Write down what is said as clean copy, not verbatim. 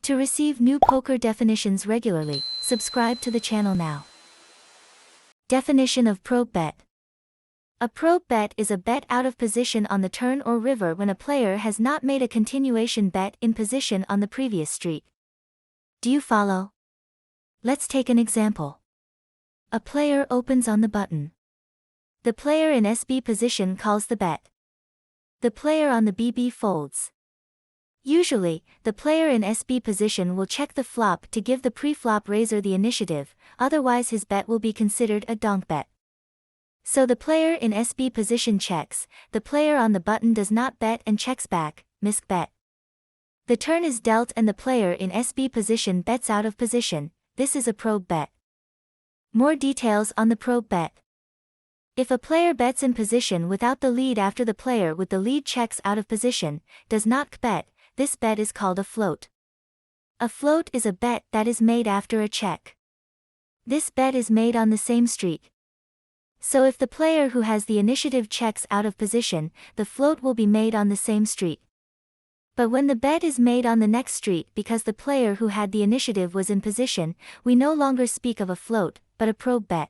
To receive new poker definitions regularly, subscribe to the channel now. Definition of probe bet. A probe bet is a bet out of position on the turn or river when a player has not made a continuation bet in position on the previous street. Do you follow? Let's take an example. A player opens on the button. The player in SB position calls the bet. The player on the BB folds. Usually, the player in SB position will check the flop to give the pre-flop raiser the initiative, otherwise his bet will be considered a donk bet. So the player in SB position checks, the player on the button does not bet and checks back, misc bet. The turn is dealt and the player in SB position bets out of position, this is a probe bet. More details on the probe bet. If a player bets in position without the lead after the player with the lead checks out of position, does not bet, this bet is called a float. A float is a bet that is made after a check. This bet is made on the same street. So if the player who has the initiative checks out of position, the float will be made on the same street. But when the bet is made on the next street because the player who had the initiative was in position, we no longer speak of a float, but a probe bet.